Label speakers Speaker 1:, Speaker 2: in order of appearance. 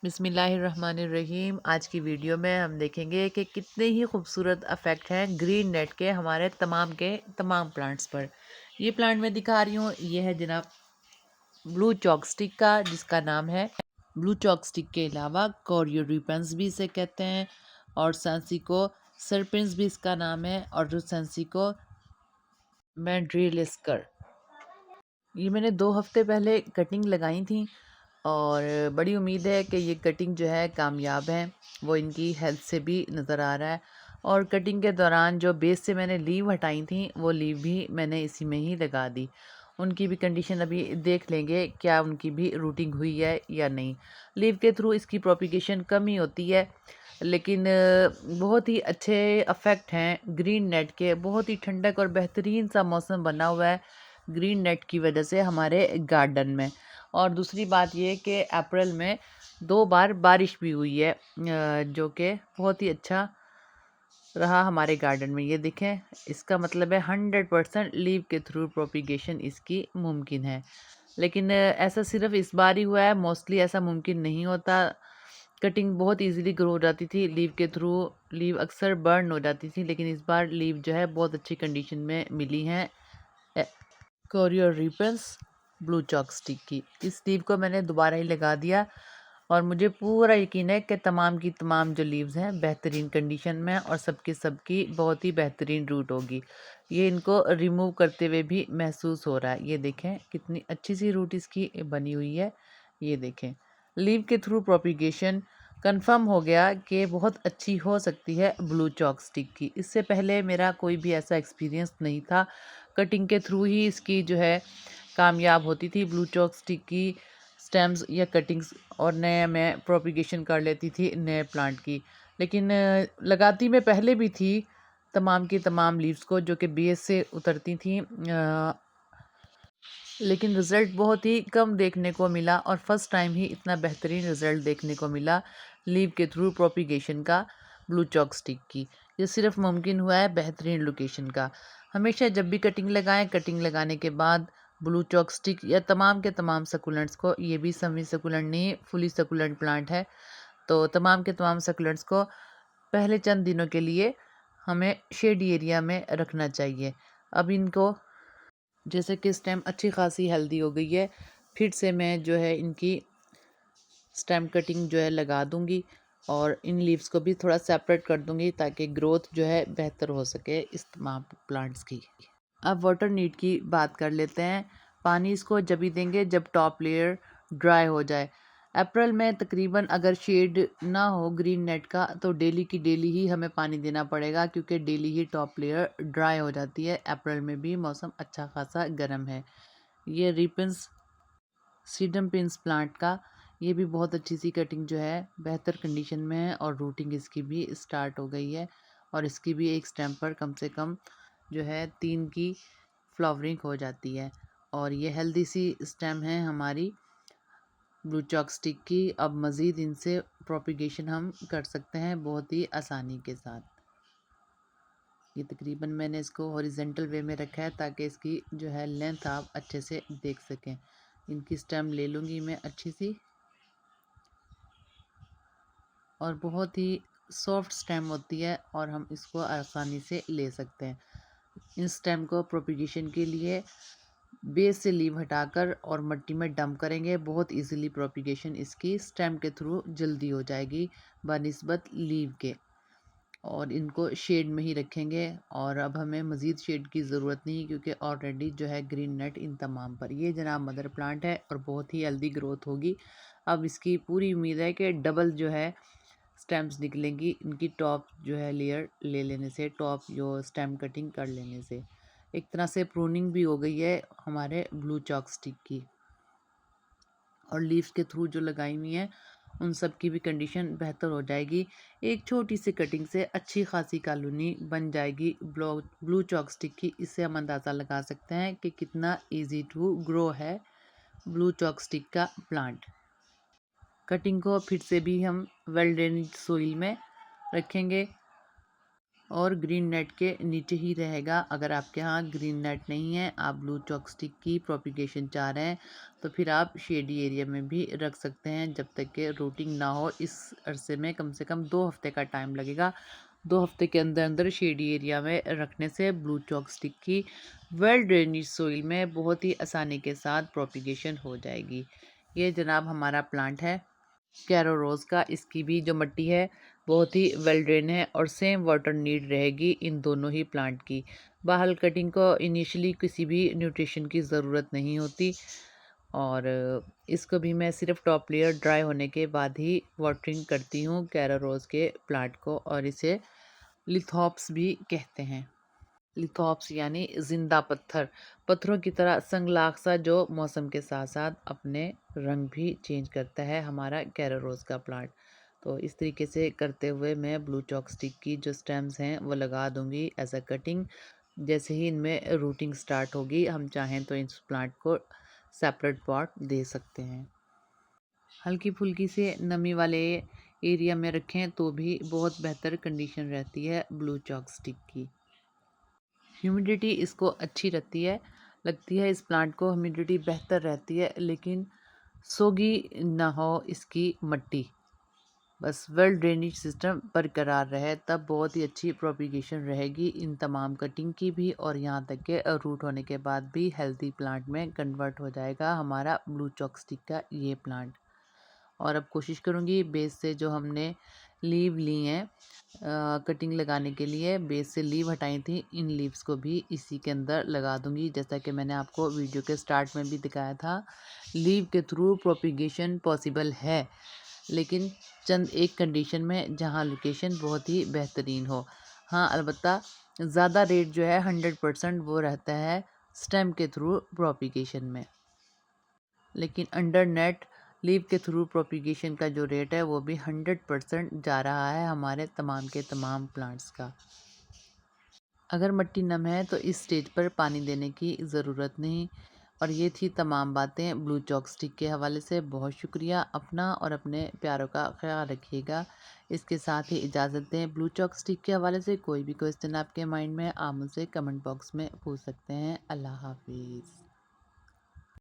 Speaker 1: बिस्मिल्लाहिर्रहमानिर्रहीम। आज की वीडियो में हम देखेंगे कि कितने ही खूबसूरत इफ़ेक्ट हैं ग्रीन नेट के तमाम प्लांट्स पर। ये प्लांट मैं दिखा रही हूँ, ये है जनाब ब्लू चॉक स्टिक का, जिसका नाम है ब्लू चॉक स्टिक के अलावा कोरियोरिपन्स भी इसे कहते हैं, और सेंसिको सरपिन्स भी इसका नाम है, और जो सेंसिको मैड्रिलिस्कर। ये मैंने 2 हफ्ते पहले कटिंग लगाई थी और बड़ी उम्मीद है कि ये कटिंग जो है कामयाब है। वो इनकी हेल्थ से भी नज़र आ रहा है। और कटिंग के दौरान जो बेस से मैंने लीव हटाई थी, वो लीव भी मैंने इसी में ही लगा दी। उनकी भी कंडीशन अभी देख लेंगे, क्या उनकी भी रूटिंग हुई है या नहीं। लीव के थ्रू इसकी प्रोपिगेशन कम ही होती है, लेकिन बहुत ही अच्छे अफेक्ट हैं ग्रीन नेट के। बहुत ही ठंडक और बेहतरीन सा मौसम बना हुआ है ग्रीन नेट की वजह से हमारे गार्डन में। और दूसरी बात ये कि अप्रैल में 2 बार बारिश भी हुई है, जो कि बहुत ही अच्छा रहा हमारे गार्डन में। ये देखें, इसका मतलब है 100% लीव के थ्रू प्रोपिगेशन इसकी मुमकिन है। लेकिन ऐसा सिर्फ इस बार ही हुआ है, मोस्टली ऐसा मुमकिन नहीं होता। कटिंग बहुत इजीली ग्रो हो जाती थी लीव के थ्रू। लीव अक्सर बर्न हो जाती थी, लेकिन इस बार लीव जो है बहुत अच्छी कंडीशन में मिली हैं कोरियोरिपन्स ब्लू चॉक स्टिक की। इस लीव को मैंने दोबारा ही लगा दिया और मुझे पूरा यकीन है कि तमाम की तमाम जो लीव्स हैं बेहतरीन कंडीशन में हैं और सबकी सबकी बहुत ही बेहतरीन रूट होगी। ये इनको रिमूव करते हुए भी महसूस हो रहा है। ये देखें कितनी अच्छी सी रूट इसकी बनी हुई है। ये देखें, लीव के थ्रू प्रोपिगेशन कंफर्म हो गया कि बहुत अच्छी हो सकती है ब्लू चॉक स्टिक की। इससे पहले मेरा कोई भी ऐसा एक्सपीरियंस नहीं था। कटिंग के थ्रू ही इसकी जो है कामयाब होती थी ब्लू चॉक स्टिक की स्टेम्स या कटिंग्स, और नए मैं प्रोपिगेशन कर लेती थी नए प्लांट की। लेकिन लगाती मैं पहले भी थी तमाम की तमाम लीव्स को, जो कि बेस से उतरती थी, लेकिन रिज़ल्ट बहुत ही कम देखने को मिला और फर्स्ट टाइम ही इतना बेहतरीन रिज़ल्ट देखने को मिला लीव के थ्रू प्रोपिगेशन का ब्लू चॉक स्टिक की। ये सिर्फ मुमकिन हुआ है बेहतरीन लोकेशन का। हमेशा जब भी कटिंग लगाएं, कटिंग लगाने के बाद ब्लू चॉक स्टिक या तमाम के तमाम सकुलेंट्स को, ये भी सेमी सकुलेंट नहीं फुली सकुलेंट प्लांट है, तो तमाम के तमाम सकुलेंट्स को पहले चंद दिनों के लिए हमें शेडी एरिया में रखना चाहिए। अब इनको जैसे कि स्टेम अच्छी खासी हेल्दी हो गई है, फिर से मैं जो है इनकी स्टेम कटिंग जो है लगा दूंगी और इन लीव्स को भी थोड़ा सेपरेट कर दूंगी ताकि ग्रोथ जो है बेहतर हो सके इस तमाम प्लांट्स की। अब वाटर नीड की बात कर लेते हैं। पानी इसको जब भी देंगे जब टॉप लेयर ड्राई हो जाए। अप्रैल में तकरीबन अगर शेड ना हो ग्रीन नेट का, तो डेली की डेली ही हमें पानी देना पड़ेगा, क्योंकि डेली ही टॉप लेयर ड्राई हो जाती है। अप्रैल में भी मौसम अच्छा खासा गर्म है। ये रिपन्स सीडम पिंस प्लांट का, ये भी बहुत अच्छी सी कटिंग जो है बेहतर कंडीशन में है और रूटिंग इसकी भी स्टार्ट हो गई है। और इसकी भी एक स्टेम पर कम से कम जो है 3 की फ्लावरिंग हो जाती है। और ये हेल्दी सी स्टेम है हमारी ब्लू चॉक स्टिक की। अब मज़ीद इनसे प्रोपिगेशन हम कर सकते हैं बहुत ही आसानी के साथ। ये तकरीबन मैंने इसको हॉरिजेंटल वे में रखा है ताकि इसकी जो है लेंथ आप अच्छे से देख सकें। इनकी स्टेम ले लूँगी मैं अच्छी सी, और बहुत ही सॉफ्ट स्टेम होती है और हम इसको आसानी से ले सकते हैं। इन स्टेम को प्रोपिगेशन के लिए बेस से लीव हटाकर और मिट्टी में डंप करेंगे, बहुत इजीली प्रोपिगेशन इसकी स्टेम के थ्रू जल्दी हो जाएगी बनिस्बत लीव के। और इनको शेड में ही रखेंगे और अब हमें मज़ीद शेड की ज़रूरत नहीं, क्योंकि ऑलरेडी जो है ग्रीन नेट इन तमाम पर। ये जनाब मदर प्लांट है और बहुत ही हेल्दी ग्रोथ होगी। अब इसकी पूरी उम्मीद है कि डबल जो है स्टेम्स निकलेंगी इनकी टॉप जो है लेयर ले लेने से, टॉप जो स्टेम कटिंग कर लेने से। एक तरह से प्रूनिंग भी हो गई है हमारे ब्लू चॉक स्टिक की। और लीव्स के थ्रू जो लगाई हुई हैं उन सब की भी कंडीशन बेहतर हो जाएगी। एक छोटी सी कटिंग से अच्छी खासी कॉलोनी बन जाएगी ब्लू चॉक स्टिक की। इससे हम अंदाज़ा लगा सकते हैं कि कितना इजी टू ग्रो है ब्लू चॉक स्टिक का प्लांट। कटिंग को फिर से भी हम वेल ड्रेनेज सोइल में रखेंगे और ग्रीन नेट के नीचे ही रहेगा। अगर आपके यहाँ ग्रीन नेट नहीं है, आप ब्लू चॉक स्टिक की प्रोपिगेशन चाह रहे हैं, तो फिर आप शेडी एरिया में भी रख सकते हैं जब तक कि रूटिंग ना हो। इस अरसे में कम से कम 2 हफ्ते का टाइम लगेगा। 2 हफ्ते के अंदर अंदर शेडी एरिया में रखने से ब्लू चॉक स्टिक की वेल ड्रेनेज सोइल में बहुत ही आसानी के साथ प्रोपिगेशन हो जाएगी। ये जनाब हमारा प्लांट है कैरो रोज़ का। इसकी भी जो मिट्टी है बहुत ही वेल ड्रेन है और सेम वाटर नीड रहेगी इन दोनों ही प्लांट की। बाहर कटिंग को इनिशियली किसी भी न्यूट्रिशन की ज़रूरत नहीं होती, और इसको भी मैं सिर्फ टॉप लेयर ड्राई होने के बाद ही वाटरिंग करती हूँ कैरो रोज़ के प्लांट को, और इसे लिथोप्स भी कहते हैं। लिथोप्स यानी जिंदा पत्थर, पत्थरों की तरह संगलाख सा जो मौसम के साथ साथ अपने रंग भी चेंज करता है हमारा कैरो रोज़ का प्लांट। तो इस तरीके से करते हुए मैं ब्लू चॉक स्टिक की जो स्टेम्स हैं वो लगा दूंगी एज अ कटिंग। जैसे ही इनमें रूटिंग स्टार्ट होगी, हम चाहें तो इस प्लांट को सेपरेट पॉट दे सकते हैं। हल्की फुल्की से नमी वाले एरिया में रखें तो भी बहुत बेहतर कंडीशन रहती है ब्लू चॉक स्टिक की। ह्यूमिडिटी इसको अच्छी रहती है, लगती है इस प्लांट को ह्यूमिडिटी बेहतर रहती है, लेकिन सोगी ना हो इसकी मिट्टी, बस वेल ड्रेनेज सिस्टम बरकरार रहे, तब बहुत ही अच्छी प्रोपिगेशन रहेगी इन तमाम कटिंग की भी, और यहाँ तक के रूट होने के बाद भी हेल्दी प्लांट में कन्वर्ट हो जाएगा हमारा ब्लू चॉक स्टिक का ये प्लांट। और अब कोशिश करूँगी बेस से जो हमने लीव ली हैं कटिंग लगाने के लिए, बेस से लीव हटाई थी, इन लीव्स को भी इसी के अंदर लगा दूंगी। जैसा कि मैंने आपको वीडियो के स्टार्ट में भी दिखाया था, लीव के थ्रू प्रोपिगेशन पॉसिबल है, लेकिन चंद एक कंडीशन में जहाँ लोकेशन बहुत ही बेहतरीन हो। हाँ, अलबत्ता ज़्यादा रेट जो है 100% वो रहता है स्टेम के थ्रू प्रोपिगेशन में, लेकिन अंडर नेट लीव के थ्रू प्रोपिगेशन का जो रेट है वो भी 100% जा रहा है हमारे तमाम के तमाम प्लांट्स का। अगर मिट्टी नम है तो इस स्टेज पर पानी देने की ज़रूरत नहीं। और ये थी तमाम बातें ब्लू चॉक स्टिक के हवाले से। बहुत शुक्रिया। अपना और अपने प्यारों का ख्याल रखिएगा। इसके साथ ही इजाज़त दें। ब्लू चॉक स्टिक के हवाले से कोई भी क्वेश्चन आपके माइंड में, आप मुझसे कमेंट बॉक्स में पूछ सकते हैं। अल्लाह हाफिज़।